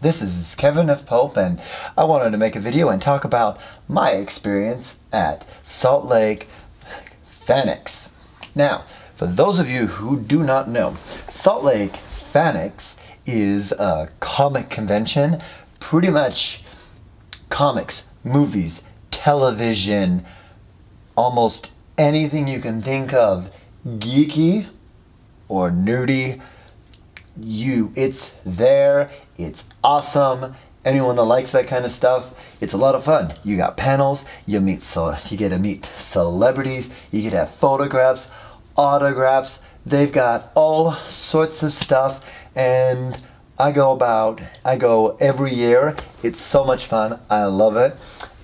This is Kevin F. Pope, and I wanted to make a video and talk about my experience at Salt Lake Fanx. Now, for those of you who do not know, Salt Lake Fanx is a comic convention, pretty much comics, movies, television, almost anything you can think of, geeky or nerdy, it's there, it's awesome. Anyone that likes that kind of stuff, it's a lot of fun. You got panels, you get to meet celebrities, you get to have photographs, autographs. They've got all sorts of stuff, and I go every year. It's so much fun. I love it.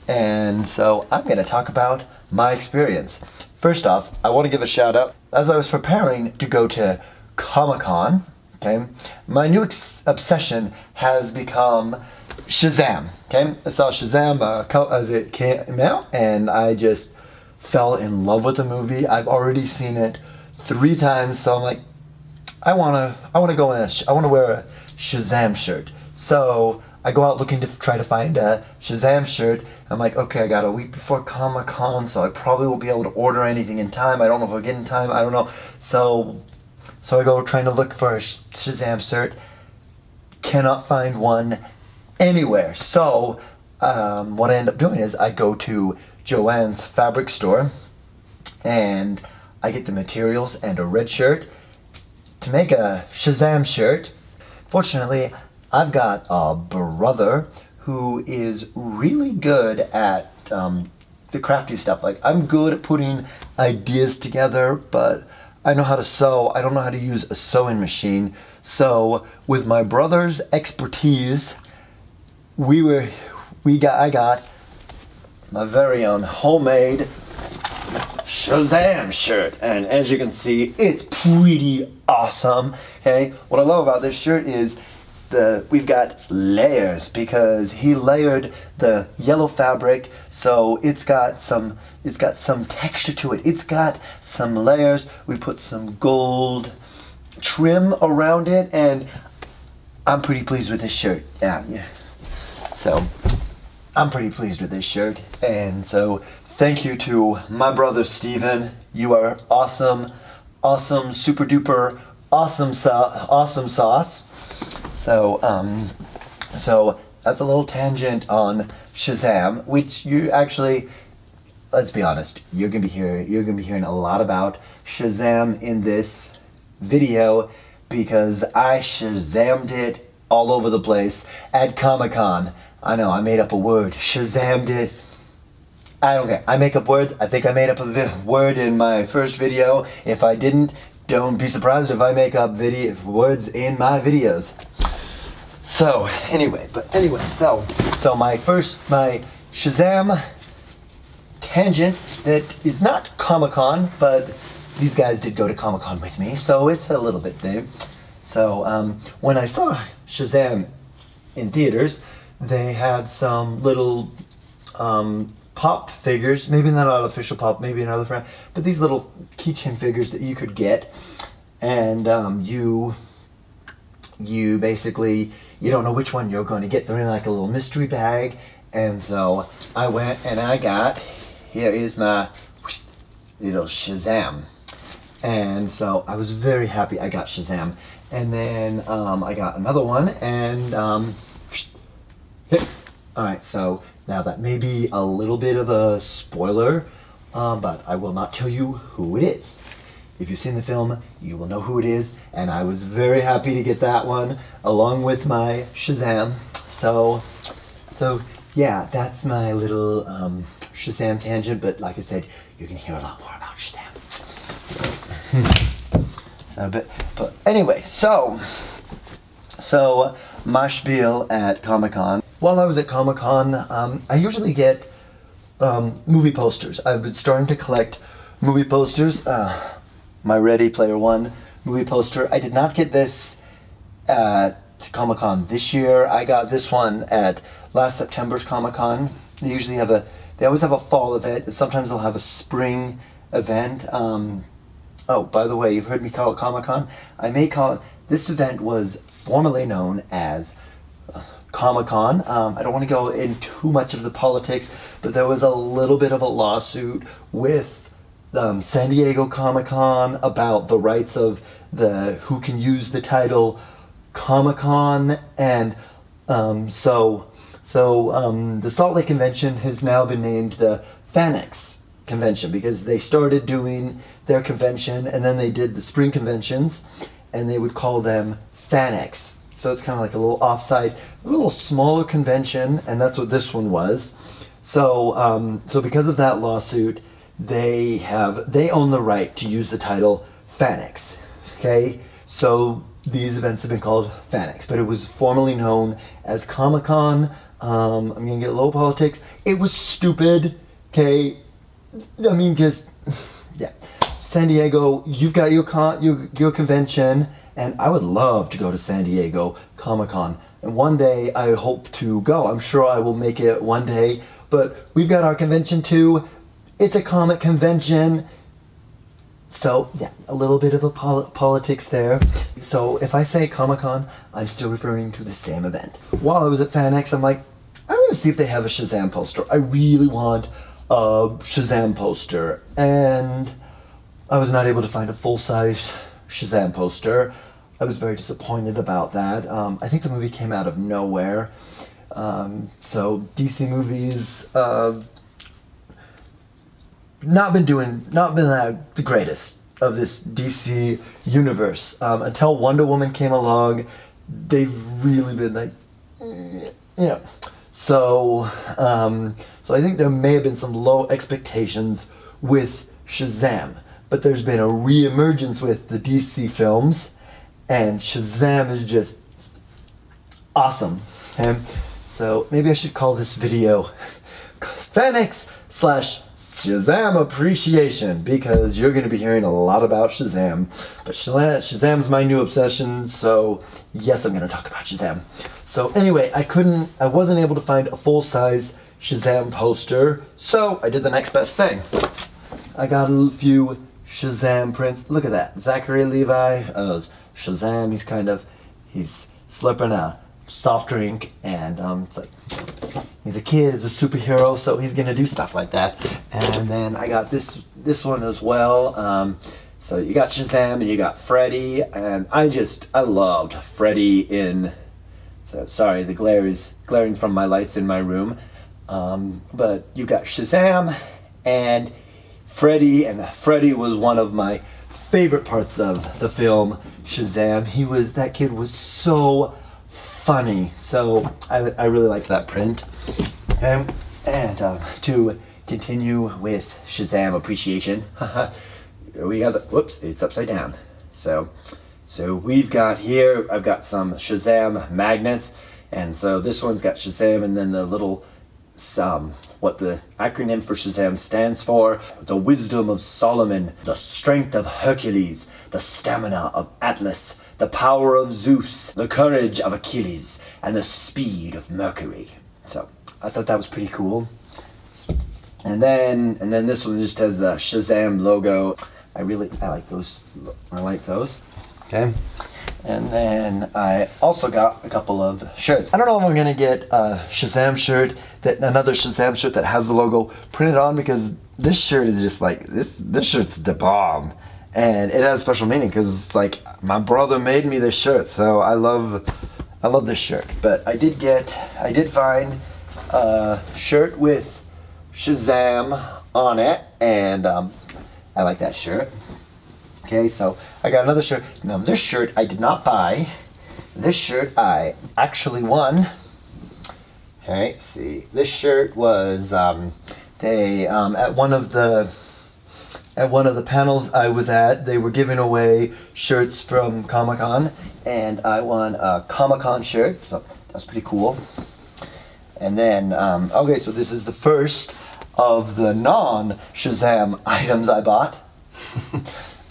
And so I'm going to talk about my experience. First off, I want to give a shout out. As I was preparing to go to Comic-Con, okay, my new obsession has become Shazam. Okay, I saw Shazam as it came out, and I just fell in love with the movie. I've already seen it 3 times, so I'm like, I want to wear a Shazam shirt. So I go out looking to try to find a Shazam shirt. I'm like, okay, I got a week before Comic-Con, so I probably won't be able to order anything in time. I don't know if I'll get in time. I don't know. So I go trying to look for a Shazam shirt. Cannot find one anywhere. So what I end up doing is I go to Joann's fabric store, and I get the materials and a red shirt to make a Shazam shirt. Fortunately, I've got a brother who is really good at the crafty stuff. Like, I'm good at putting ideas together, but I know how to sew. I don't know how to use a sewing machine. So with my brother's expertise, I got my very own homemade Shazam shirt, and as you can see, it's pretty awesome. Okay, what I love about this shirt is we've got layers, because he layered the yellow fabric, so it's got some texture to it. It's got some layers. We put some gold trim around it, and I'm pretty pleased with this shirt. Yeah. So I'm pretty pleased with this shirt, and so thank you to my brother Steven. You are awesome, super duper awesome sauce. So that's a little tangent on Shazam, which you actually, let's be honest, you're gonna be hearing a lot about Shazam in this video, because I Shazammed it all over the place at Comic-Con. I know, I made up a word, Shazammed it. I don't care. I make up words. I think I made up a word in my first video. If I didn't, don't be surprised if I make up words in my videos. So anyway, so my Shazam tangent that is not Comic-Con, but these guys did go to Comic-Con with me, so it's a little bit there. So when I saw Shazam in theaters, they had some little pop figures, maybe not artificial pop, maybe another friend, but these little keychain figures that you could get, and you basically, you don't know which one you're going to get. They're in like a little mystery bag, and so I went and I got, here is my little Shazam, and so I was very happy I got Shazam. And then I got another one, and alright, so now that may be a little bit of a spoiler, but I will not tell you who it is. If you've seen the film, you will know who it is, and I was very happy to get that one along with my Shazam. So yeah, that's my little Shazam tangent, but like I said, you're gonna hear a lot more about Shazam. But anyway, so my spiel at Comic-Con. While I was at Comic-Con, I usually get movie posters. I've been starting to collect movie posters. My Ready Player One movie poster. I did not get this at Comic-Con this year. I got this one at last September's Comic-Con. They always have a fall event, and sometimes they'll have a spring event. Oh, by the way, you've heard me call it Comic-Con. I may call it, this event was formerly known as Comic-Con. I don't want to go into too much of the politics, but there was a little bit of a lawsuit with San Diego Comic-Con about the rights of who can use the title Comic-Con, and so the Salt Lake Convention has now been named the Fanx Convention because they started doing their convention and then they did the spring conventions and they would call them Fanx. So it's kind of like a little offsite, a little smaller convention, and that's what this one was. So because of that lawsuit, they own the right to use the title Fanx. Okay, so these events have been called Fanx, but it was formerly known as Comic-Con. I'm gonna get a little politics. It was stupid. Okay, I mean, just yeah. San Diego, you've got your convention, and I would love to go to San Diego Comic-Con. And one day I hope to go. I'm sure I will make it one day. But we've got our convention too. It's a comic convention. So yeah, a little bit of a politics there. So if I say Comic-Con, I'm still referring to the same event. While I was at FanX, I'm like, I'm gonna see if they have a Shazam poster. I really want a Shazam poster. And I was not able to find a full-size Shazam poster. I was very disappointed about that. I think the movie came out of nowhere. So DC movies, not been the greatest of this DC universe. Until Wonder Woman came along, they've really been like, yeah. So I think there may have been some low expectations with Shazam, but there's been a re-emergence with the DC films, and Shazam is just awesome. Okay? So maybe I should call this video Fanx / Shazam Appreciation, because you're going to be hearing a lot about Shazam. But Shazam's my new obsession, so yes, I'm going to talk about Shazam. So anyway, I wasn't able to find a full-size Shazam poster, so I did the next best thing. I got a few Shazam prints. Look at that. Zachary Levi, Shazam, he's slurping a soft drink, and it's like, he's a kid, he's a superhero, so he's gonna do stuff like that. And then I got this one as well. So you got Shazam and you got Freddy, and I loved Freddy in, so sorry, the glare is glaring from my lights in my room. But you got Shazam and Freddy, and Freddy was one of my favorite parts of the film Shazam. That kid was so funny, so I really liked that print. And to continue with Shazam appreciation, we have whoops, it's upside down. So we've got here, I've got some Shazam magnets, and so this one's got Shazam and then the little what the acronym for Shazam stands for: the wisdom of Solomon, the strength of Hercules, the stamina of Atlas, the power of Zeus, the courage of Achilles, and the speed of Mercury. So I thought that was pretty cool. And then this one just has the Shazam logo. I like those. Okay. And then I also got a couple of shirts. I don't know if I'm gonna get a Shazam shirt, another Shazam shirt that has the logo printed on, because this shirt is just like, this shirt's the bomb. And it has special meaning because it's like my brother made me this shirt, so I love this shirt. But I did find a shirt with Shazam on it, and I like that shirt. Okay, so I got another shirt. Now this shirt I did not buy. This shirt I actually won. Okay, see, this shirt was they at one of the panels I was at, they were giving away shirts from Comic-Con, and I won a Comic-Con shirt, so that's pretty cool. And then, okay, so this is the first of the non-Shazam items I bought.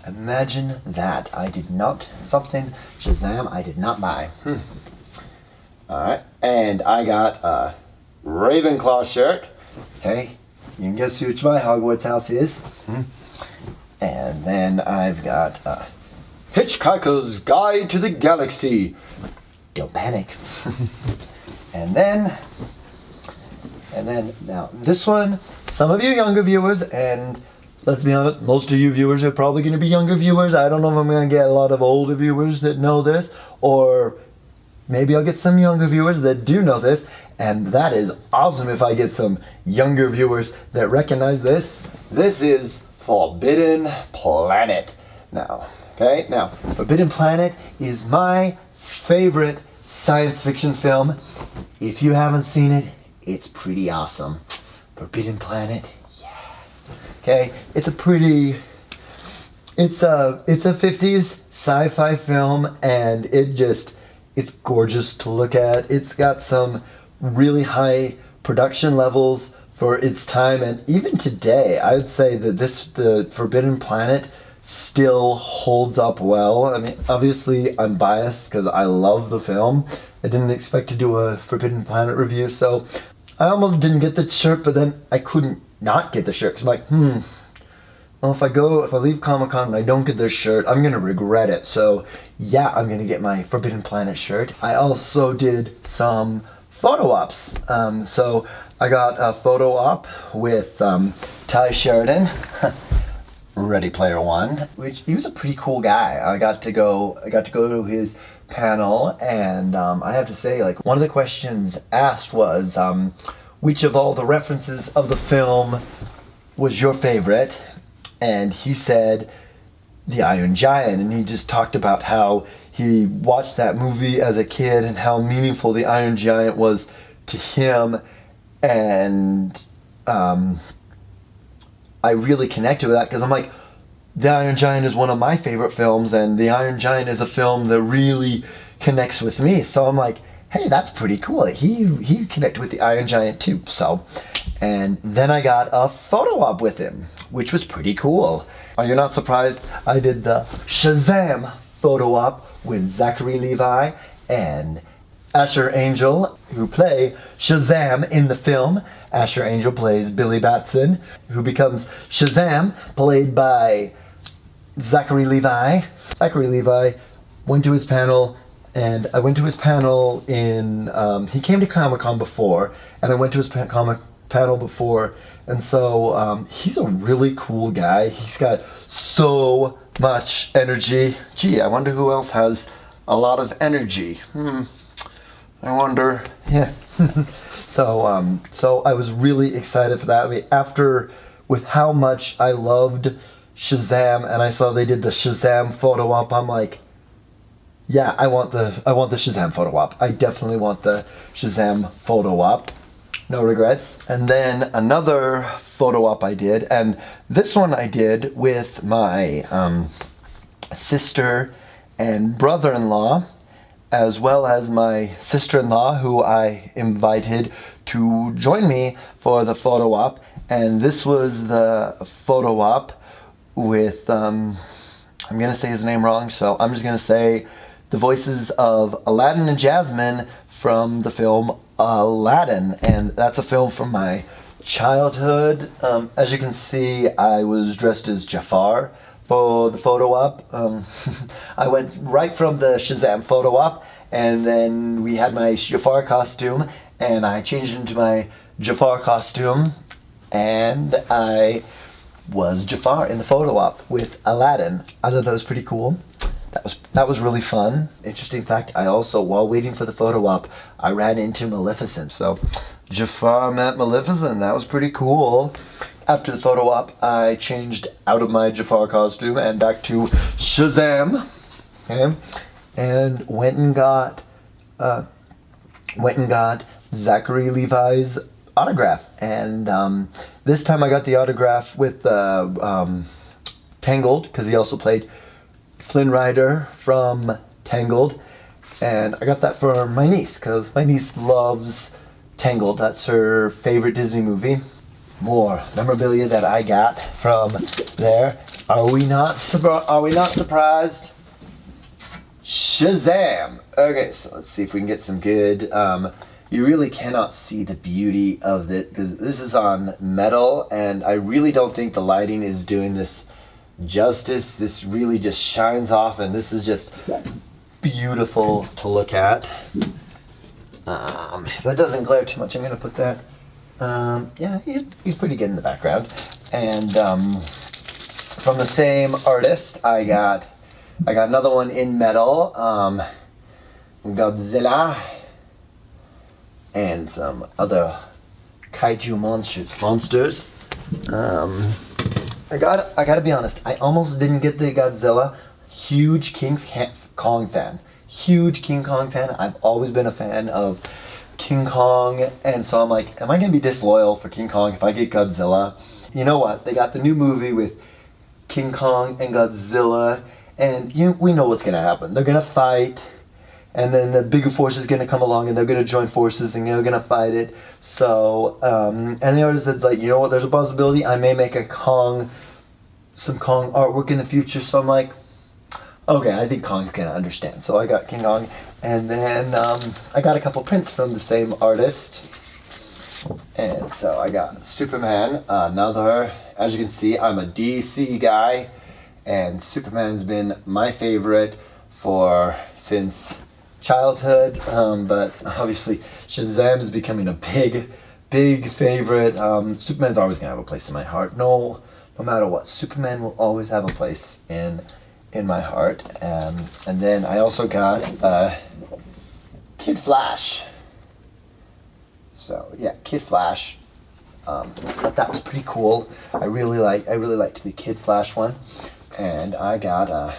Imagine that. Something Shazam I did not buy. Alright, and I got a Ravenclaw shirt. Okay, you can guess which my Hogwarts house is. And then I've got Hitchhiker's Guide to the Galaxy. don't panic. And then now this one, some of you younger viewers, and let's be honest, most of you viewers are probably going to be younger viewers. I don't know if I'm going to get a lot of older viewers that know this, or maybe I'll get some younger viewers that do know this, and that is awesome if I get some younger viewers that recognize this. This is Forbidden Planet. Now, okay, now, Forbidden Planet is my favorite science fiction film. If you haven't seen it, it's pretty awesome. Forbidden Planet, yeah. Okay, it's a 50s sci-fi film, and it's gorgeous to look at. It's got some really high production levels for its time, and even today, I would say that the Forbidden Planet still holds up well. I mean, obviously I'm biased because I love the film. I didn't expect to do a Forbidden Planet review, so I almost didn't get the shirt, but then I couldn't not get the shirt, because I'm like, well, if I leave Comic-Con and I don't get this shirt, I'm gonna regret it. So yeah, I'm gonna get my Forbidden Planet shirt. I also did some photo ops. So I got a photo op with Ty Sheridan, Ready Player One, which he was a pretty cool guy. I got to go to his panel, and I have to say, like, one of the questions asked was, which of all the references of the film was your favorite? And he said The Iron Giant, and he just talked about how he watched that movie as a kid and how meaningful The Iron Giant was to him, and I really connected with that, because I'm like, The Iron Giant is one of my favorite films, and The Iron Giant is a film that really connects with me. So I'm like, hey, that's pretty cool. He connected with The Iron Giant too. So, and then I got a photo op with him, which was pretty cool. Are you not surprised? I did the Shazam photo op with Zachary Levi and Asher Angel, who play Shazam in the film. Asher Angel plays Billy Batson, who becomes Shazam, played by Zachary Levi. Zachary Levi went to his panel, and I went to his panel in, he came to Comic-Con before, and I went to his panel before, and so he's a really cool guy. He's got so much energy. Gee, I wonder who else has a lot of energy. I wonder, yeah. So I was really excited for that. I mean, with how much I loved Shazam, and I saw they did the Shazam photo op, I'm like, yeah, I want the Shazam photo op. I definitely want the Shazam photo op. No regrets. And then another photo op I did, and this one I did with my sister and brother-in-law, as well as my sister-in-law, who I invited to join me for the photo op. And this was the photo op with, I'm going to say his name wrong, so I'm just going to say the voices of Aladdin and Jasmine from the film Aladdin. And that's a film from my childhood. As you can see, I was dressed as Jafar for the photo op. I went right from the Shazam photo op, and then we had my Jafar costume, and I changed into my Jafar costume, and I was Jafar in the photo op with Aladdin. I thought that was pretty cool. That was really fun. Interesting fact, I also, while waiting for the photo op, I ran into Maleficent. So Jafar met Maleficent. That was pretty cool. After the photo op, I changed out of my Jafar costume and back to Shazam, okay, and went and got Zachary Levi's autograph. And this time I got the autograph with Tangled, because he also played Flynn Rider from Tangled, and I got that for my niece, because my niece loves Tangled. That's her favorite Disney movie. More memorabilia that I got from there. Are we not surprised? Shazam! Okay, so let's see if we can get some good. You really cannot see the beauty of it, because this is on metal, and I really don't think the lighting is doing this justice. This really just shines off, and this is just beautiful to look at. If that doesn't glare too much, I'm gonna put that. Yeah, he's pretty good in the background. And from the same artist, I got another one in metal. Godzilla and some other kaiju monsters. I gotta be honest. I almost didn't get the Godzilla. Huge King Kong fan. Huge King Kong fan. I've always been a fan of King Kong, and so I'm like, am I gonna be disloyal for King Kong if I get Godzilla? You know what? They got the new movie with King Kong and Godzilla, and we know what's gonna happen. They're gonna fight, and then the bigger force is gonna come along, and they're gonna join forces, and they're gonna fight it. So, and the artist said, like, you know what? There's a possibility I may make some Kong artwork in the future. So I'm like, okay, I think Kong's gonna understand. So I got King Kong, and then I got a couple prints from the same artist. And so I got Superman, another, as you can see, I'm a DC guy, and Superman's been my favorite since childhood, but obviously Shazam is becoming a big favorite. Superman's always gonna have a place in my heart. No matter what, Superman will always have a place in my heart. And then I also got Kid Flash. So yeah, Kid Flash. I thought that was pretty cool. I really liked the Kid Flash one. And I got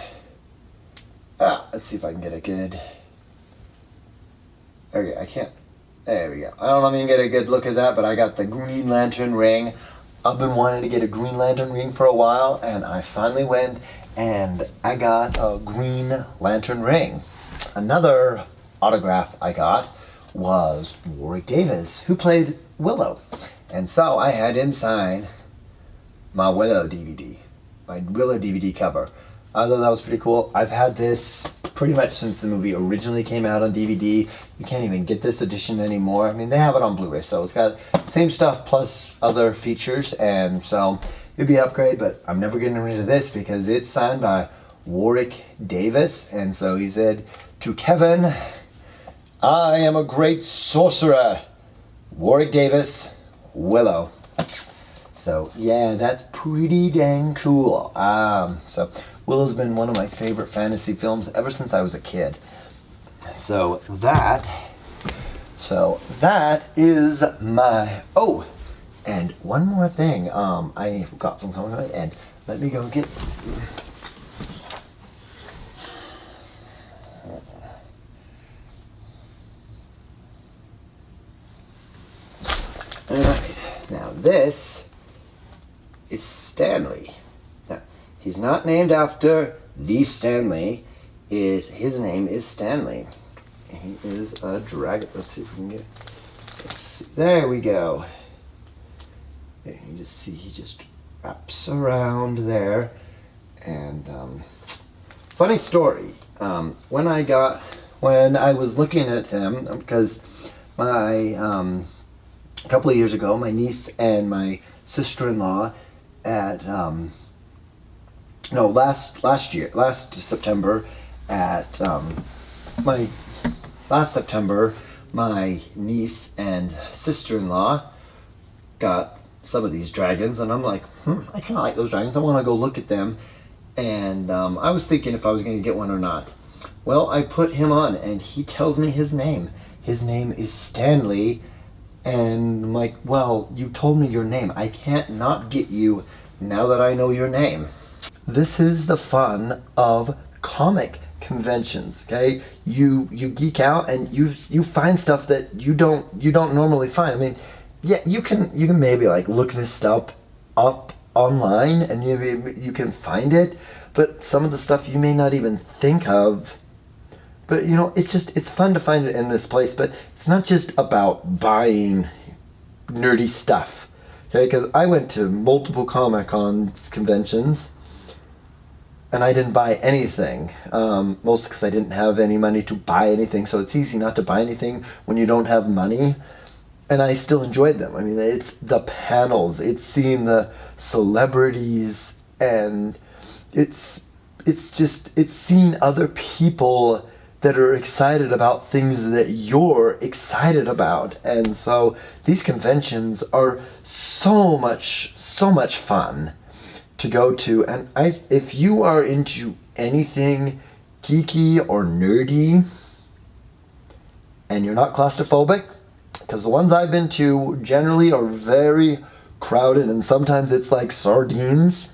let's see if I can get a good. Okay, I can't. There we go. I don't know if I can get a good look at that, but I got the Green Lantern ring. I've been wanting to get a Green Lantern ring for a while, and I finally went and I got a Green Lantern ring. Another autograph I got was Warwick Davis, who played Willow. And so I had him sign my Willow DVD cover. I thought that was pretty cool. I've had this pretty much since the movie originally came out on DVD. You can't even get this edition anymore. I mean, they have it on Blu-ray, so it's got same stuff plus other features, and so it'd be an upgrade, but I'm never getting rid of this because it's signed by Warwick Davis. And so he said, to Kevin, I am a great sorcerer. Warwick Davis, Willow. So yeah, that's pretty dang cool. So Willow's been one of my favorite fantasy films ever since I was a kid. So that is my, oh, and one more thing I got from Comic Con, and let me go get. Alright, now this is Stanley. Now, he's not named after the Stanley. His name is Stanley. He is a dragon. Let's see if we can get. Let's see. There we go. You can just see he just wraps around there. And funny story. When I was looking at him, because my a couple of years ago, my niece and my sister-in-law at last September my niece and sister-in-law got some of these dragons, and I'm like, I kind of like those dragons. I want to go look at them, and I was thinking if I was going to get one or not. Well, I put him on, and he tells me his name. His name is Stanley. And I'm like, well, you told me your name. I can't not get you now that I know your name. This is the fun of comic conventions, okay? You geek out and you find stuff that you don't normally find. I mean, yeah, you can maybe like look this stuff up online and you can find it, but some of the stuff you may not even think of. But you know, it's fun to find it in this place, but it's not just about buying nerdy stuff, okay? Because I went to multiple Comic-Con conventions and I didn't buy anything, mostly because I didn't have any money to buy anything, so it's easy not to buy anything when you don't have money, and I still enjoyed them. I mean, it's the panels, it's seeing the celebrities, and it's seeing other people that are excited about things that you're excited about. And so these conventions are so much fun to go to. And if you are into anything geeky or nerdy and you're not claustrophobic, because the ones I've been to generally are very crowded and sometimes it's like sardines.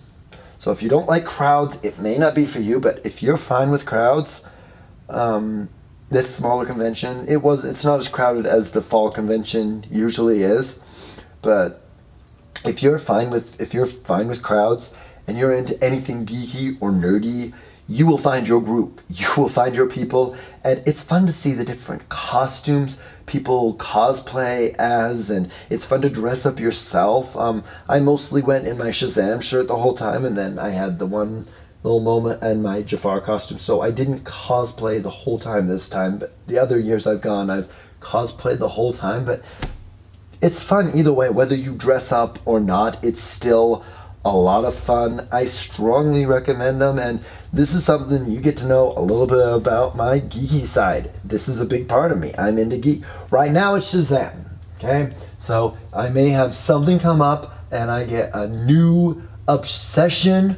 So if you don't like crowds, it may not be for you, but if you're fine with crowds, this smaller convention, it's not as crowded as the fall convention usually is, but if you're fine with crowds and you're into anything geeky or nerdy, you will find your group, you will find your people, and it's fun to see the different costumes people cosplay as, and it's fun to dress up yourself. I mostly went in my Shazam shirt the whole time, and then I had the one little moment and my Jafar costume, so I didn't cosplay the whole time this time, but the other years I've gone, I've cosplayed the whole time. But it's fun either way, whether you dress up or not, it's still a lot of fun. I strongly recommend them, and this is something you get to know a little bit about my geeky side. This is a big part of me. I'm into geek. Right now it's Shazam, okay? So I may have something come up and I get a new obsession.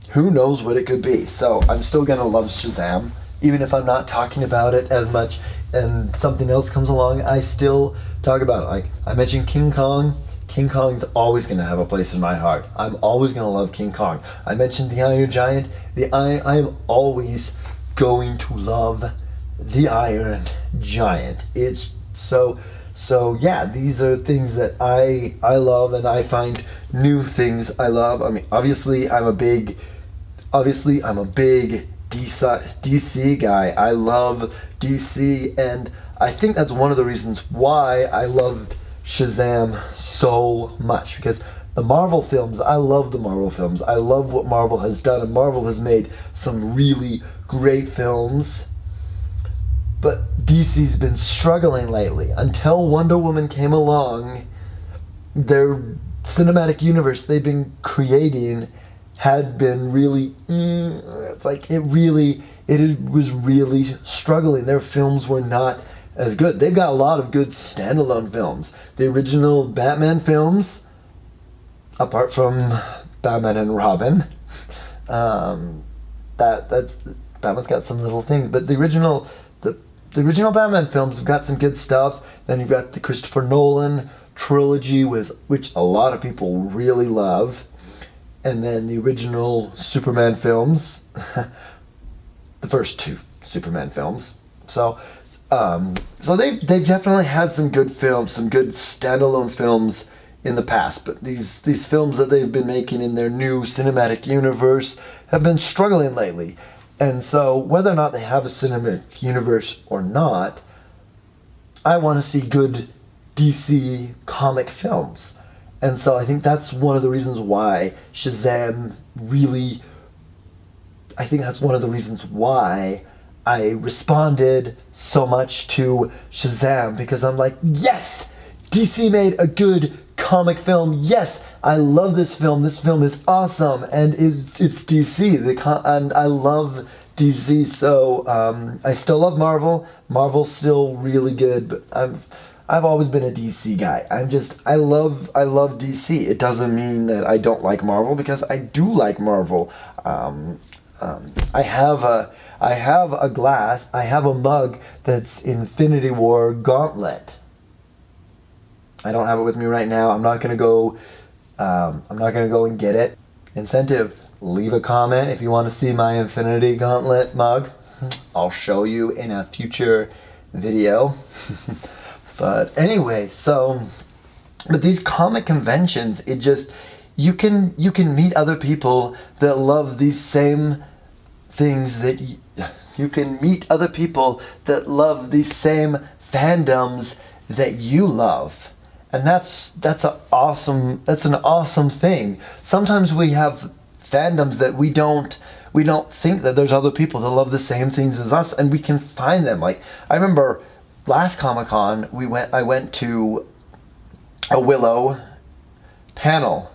Who knows what it could be? So I'm still gonna love Shazam, even if I'm not talking about it as much and something else comes along, I still talk about it. Like I mentioned King Kong. King Kong's always going to have a place in my heart. I'm always going to love King Kong. I mentioned the Iron Giant. I am always going to love the Iron Giant. It's so yeah, these are things that I love, and I find new things I love. I mean, obviously I'm a big DC guy. I love DC, and I think that's one of the reasons why I love Shazam so much, because the Marvel films, I love the Marvel films. I love what Marvel has done, and Marvel has made some really great films. But DC's been struggling lately. Until Wonder Woman came along, their cinematic universe they've been creating had been really, it was really struggling. Their films were not as good. They've got a lot of good standalone films. The original Batman films, apart from Batman and Robin, that's Batman's got some little things, but the original Batman films have got some good stuff. Then you've got the Christopher Nolan trilogy, which a lot of people really love, and then the original Superman films, the first two Superman films. So they've definitely had some good films, some good standalone films in the past, but these films that they've been making in their new cinematic universe have been struggling lately. And so whether or not they have a cinematic universe or not, I want to see good DC comic films. And so I think that's one of the reasons why Shazam really, I think that's one of the reasons why I responded so much to Shazam, because I'm like, yes, DC made a good comic film. Yes, I love this film. This film is awesome, and it's DC. And I love DC. So I still love Marvel. Marvel's still really good, but I've always been a DC guy. I love DC. It doesn't mean that I don't like Marvel, because I do like Marvel. I have a mug that's Infinity War Gauntlet. I don't have it with me right now. I'm not gonna go and get it. Incentive, leave a comment if you want to see my Infinity Gauntlet mug. I'll show you in a future video. But anyway, but these comic conventions, you can meet other people that love these same things that you can meet other people that love these same fandoms that you love. And that's an awesome thing. Sometimes we have fandoms that we don't think that there's other people that love the same things as us, and we can find them. Like I remember last Comic-Con, I went to a Willow panel,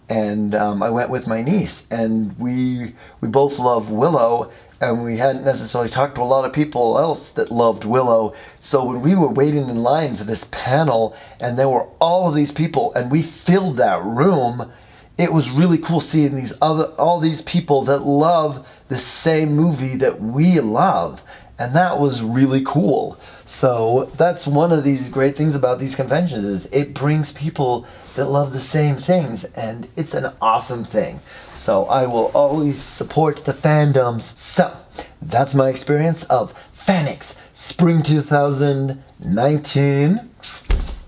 and I went with my niece, and we both love Willow, and we hadn't necessarily talked to a lot of people else that loved Willow. So when we were waiting in line for this panel, and there were all of these people, and we filled that room, it was really cool seeing all these people that love the same movie that we love, and that was really cool. So that's one of these great things about these conventions, is it brings people that love the same things, and it's an awesome thing. So I will always support the fandoms. So that's my experience of Fanx Spring 2019.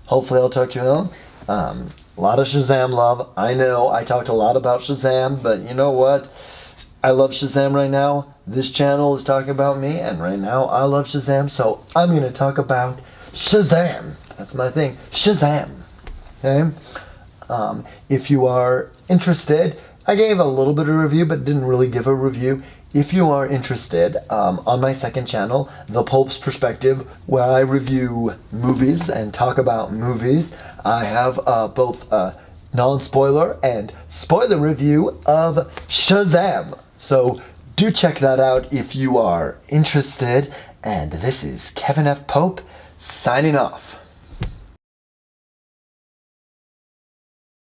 Hopefully I'll talk to you all. A lot of Shazam love. I know I talked a lot about Shazam, but you know what? I love Shazam right now. This channel is talking about me, and right now I love Shazam, so I'm going to talk about Shazam. That's my thing. Shazam. Okay? If you are interested, I gave a little bit of review, but didn't really give a review. If you are interested, on my second channel, The Pope's Perspective, where I review movies and talk about movies, I have both a non-spoiler and spoiler review of Shazam. So do check that out if you are interested. And this is Kevin F. Pope signing off.